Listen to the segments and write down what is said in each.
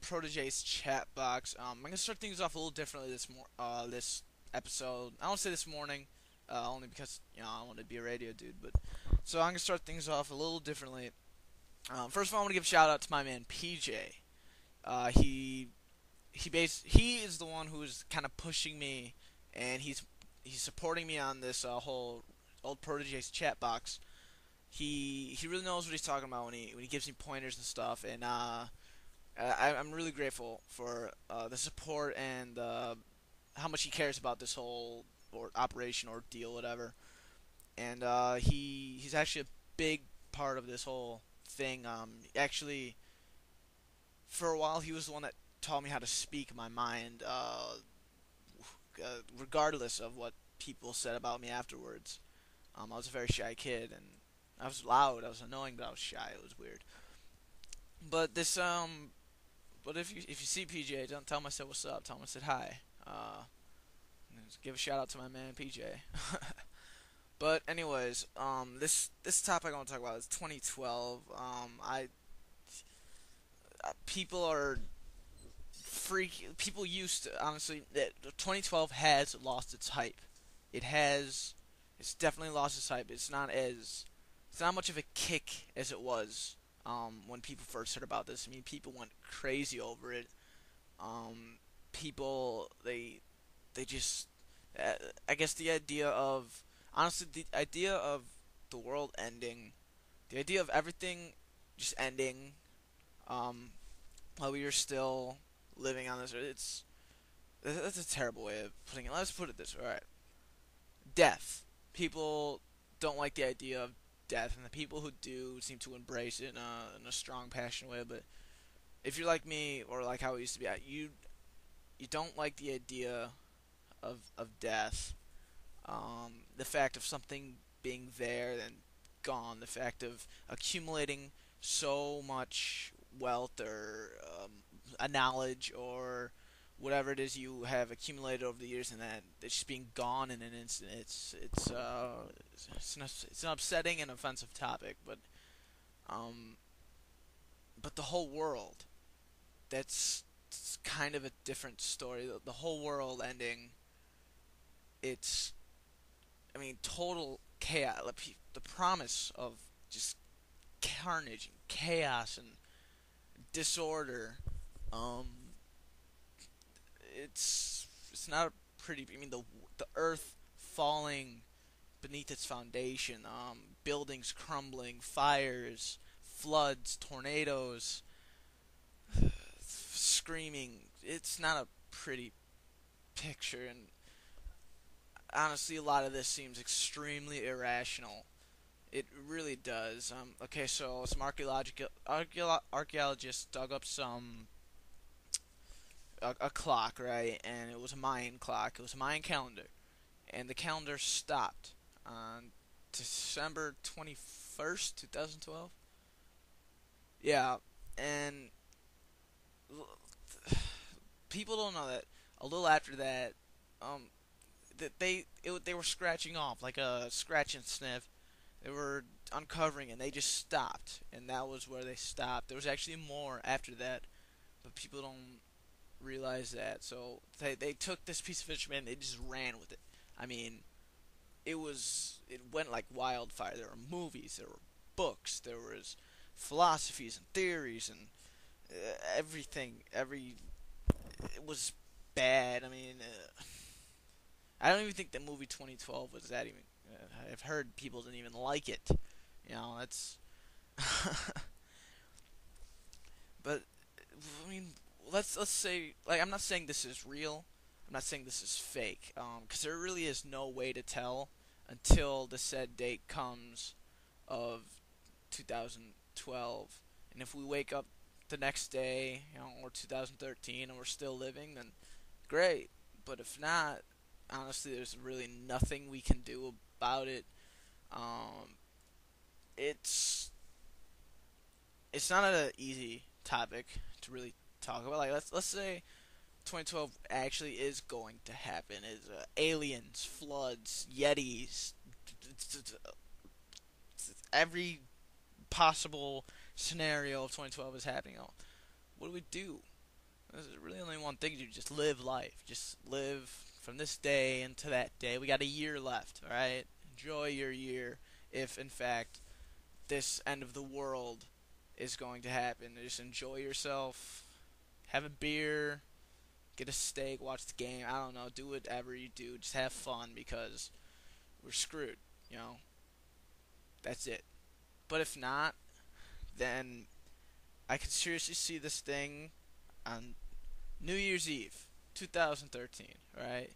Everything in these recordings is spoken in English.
OldProtege's Chatbox. I'm gonna start things off a little differently this episode. I don't say this morning, only because I want to be a radio dude. But so I'm gonna start things off a little differently. First of all, I want to give a shout out to my man PJ. He is the one who's kind of pushing me, and he's supporting me on this whole OldProtege's Chatbox. He really knows what he's talking about when he gives me pointers and stuff, and I'm really grateful for the support and how much he cares about this whole or operation or deal, whatever. And he's actually a big part of this whole thing. Actually, for a while, he was the one that taught me how to speak my mind, regardless of what people said about me afterwards. I was a very shy kid, and I was loud. I was annoying, but I was shy. It was weird. But but if you see PJ, don't tell him I said what's up. Tell him I said hi. Just give a shout out to my man PJ. But anyways, this topic I want to talk about is 2012. People are people used to, honestly, that 2012 has lost its hype. It's definitely lost its hype. It's not much of a kick as it was when people first heard about this. I mean, people went crazy over it. People they just I guess the idea of honestly the idea of the world ending, the idea of everything just ending, um, while we are still living on this earth. That's a terrible way of putting it. Let's put it this way. All right, death. People don't like the idea of death, and the people who do seem to embrace it in a strong, passionate way. But if you're like me, or like how it used to be, you don't like the idea of death. The fact of something being there and gone. The fact of accumulating so much wealth or a knowledge or whatever it is you have accumulated over the years, and that it's just being gone in an instant. It's an upsetting and offensive topic, um, but the whole world, that's it's kind of a different story. The whole world ending, it's I mean total chaos. The promise of just carnage and chaos and disorder. Um, it's not a pretty. I mean the earth falling beneath its foundation, buildings crumbling, fires, floods, tornadoes, screaming. It's not a pretty picture, and honestly, a lot of this seems extremely irrational. It really does. Okay, so some archaeologists dug up a clock, right? And it was a Mayan clock. It was a Mayan calendar, and the calendar stopped on December 21st, 2012. Yeah, and people don't know that a little after that, um, that they were scratching off like a scratch and sniff. They were uncovering, and they just stopped, and that was where they stopped. There was actually more after that, but people don't realize that. So they took this piece of information and they just ran with it. I mean, it went like wildfire. There were movies, there were books, there was philosophies and theories and everything. It was bad. I mean, I don't even think the movie 2012 was that even. I've heard people didn't even like it. That's. But I mean, let's say like I'm not saying this is real. I'm not saying this is fake. Because there really is no way to tell until the said date comes of 2012. And if we wake up the next day, or 2013, and we're still living, then great. But if not, honestly, there's really nothing we can do about it. Um, it's it's not an easy topic to really talk about. Like let's say 2012 actually is going to happen. Is aliens, floods, yetis, every possible scenario of 2012 is happening. What do we do? There's really only one thing to do. Just live life. Just live from this day into that day. We got a year left, alright? Enjoy your year if, in fact, this end of the world is going to happen. Just enjoy yourself. Have a beer. Get a steak. Watch the game. I don't know. Do whatever you do. Just have fun because we're screwed. You know? That's it. But if not, then I can seriously see this thing on New Year's Eve, 2013, right?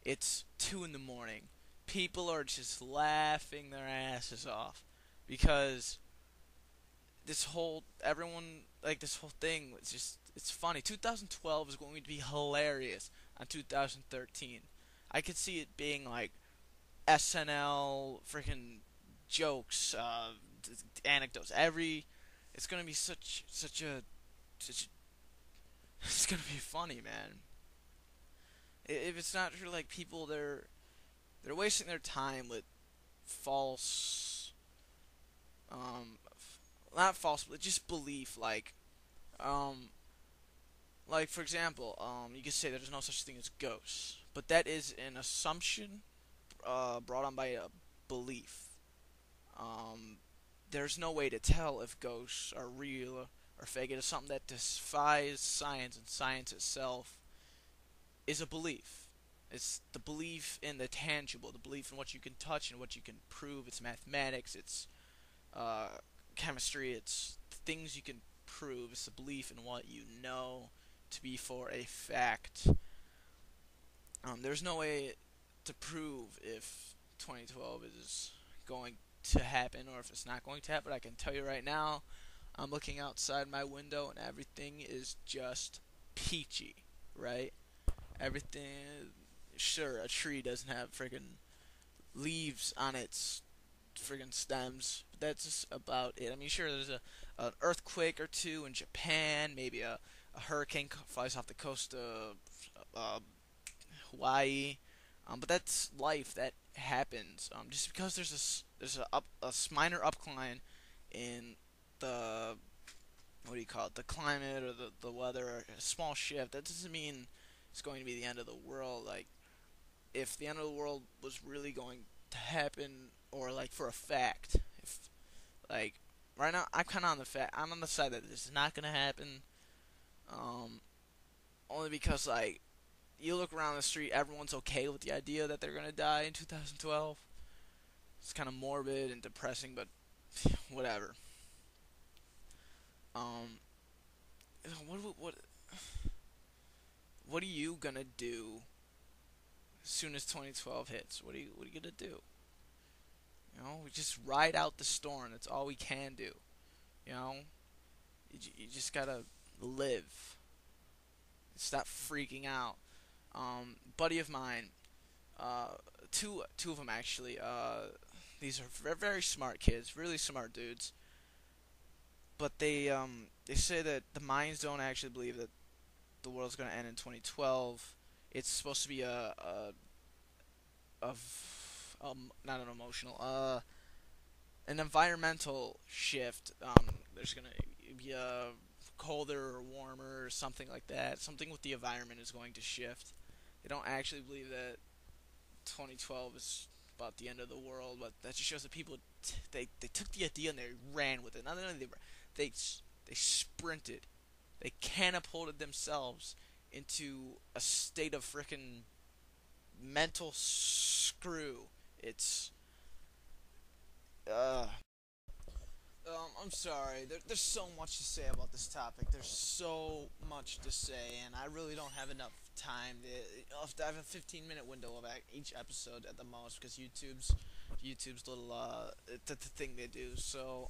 It's 2 in the morning. People are just laughing their asses off because this whole thing was just, it's funny. 2012 is going to be hilarious on 2013. I could see it being like SNL freaking jokes, anecdotes. It's gonna be such it's gonna be funny, man. If it's not for like people, they're wasting their time with false, not false, but just belief. Um, like for example, you could say there's no such thing as ghosts, but that is an assumption, brought on by a belief. Um, there's no way to tell if ghosts are real or fake. It is something that defies science, and science itself is a belief. It's the belief in the tangible, the belief in what you can touch and what you can prove. It's mathematics, it's uh, chemistry, it's things you can prove. It's the belief in what you know to be for a fact. There's no way to prove if 2012 is going to happen or if it's not going to happen. I can tell you right now, I'm looking outside my window and everything is just peachy, right? Everything, sure, a tree doesn't have friggin' leaves on its friggin' stems, but that's just about it. I mean, sure, there's an earthquake or two in Japan, maybe a hurricane flies off the coast of uh, Hawaii, but that's life. That happens. Just because there's a minor upcline in the, what do you call it, the climate or the weather, or a small shift, that doesn't mean it's going to be the end of the world. Like, if the end of the world was really going to happen, or like for a fact, if like right now I'm on the side that this is not gonna happen. Um, Only because like you look around the street, everyone's okay with the idea that they're gonna die in 2012. It's kind of morbid and depressing, but whatever. Um, what what are you gonna do as soon as 2012 hits? What are you gonna do? You know, we just ride out the storm. That's all we can do. You know, you just gotta live. Stop freaking out. Buddy of mine, uh, two of them actually. These are very smart kids, really smart dudes. But they say that the minds don't actually believe that the world's gonna end in 2012. It's supposed to be not an emotional, an environmental shift. There's gonna be a colder or warmer or something like that. Something with the environment is going to shift. They don't actually believe that 2012 is about the end of the world, but that just shows that people they took the idea and they ran with it. Not only they they sprinted, they catapulted themselves into a state of frickin' mental screw. It's uh I'm sorry. There's so much to say about this topic. There's so much to say, and I really don't have enough time. I have a 15-minute window of each episode at the most because YouTube's little the thing they do. So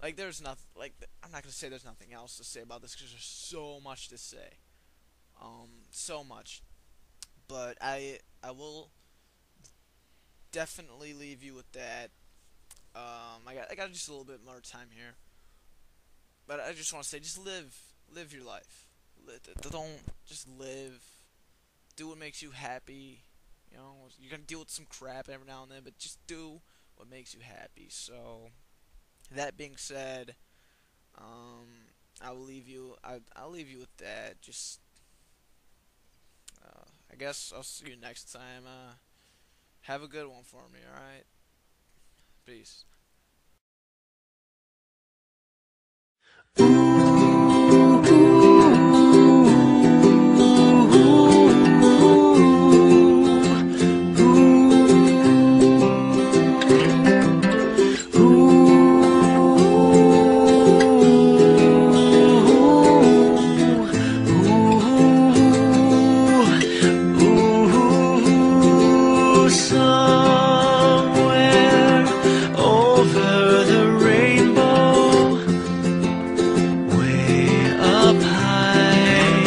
like there's nothing like I'm not gonna say there's nothing else to say about this because there's so much to say. So much. But I will definitely leave you with that. I got just a little bit more time here, but I just want to say, just live your life. Don't just live. Do what makes you happy. You know, you're gonna deal with some crap every now and then, but just do what makes you happy. So, that being said, um, I'll leave you with that. Just I guess I'll see you next time. Have a good one for me. All right. Peace. Somewhere over the rainbow, way up high,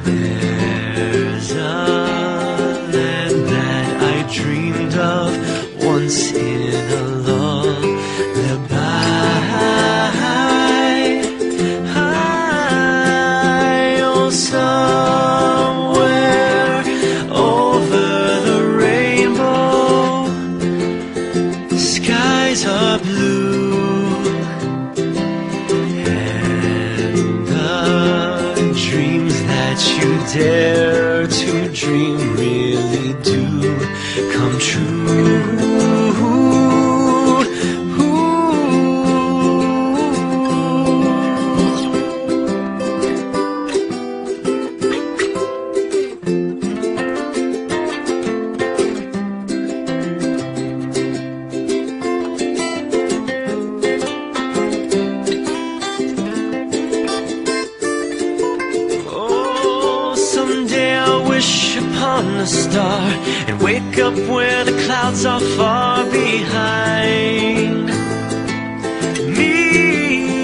there's a land that I dreamed of once in a lullaby. Oh, somewhere over the rainbow, skies are blue, and the dreams that you dare to dream really do come true. Oh, someday I'll wish upon a star and wake up where the clouds are far behind.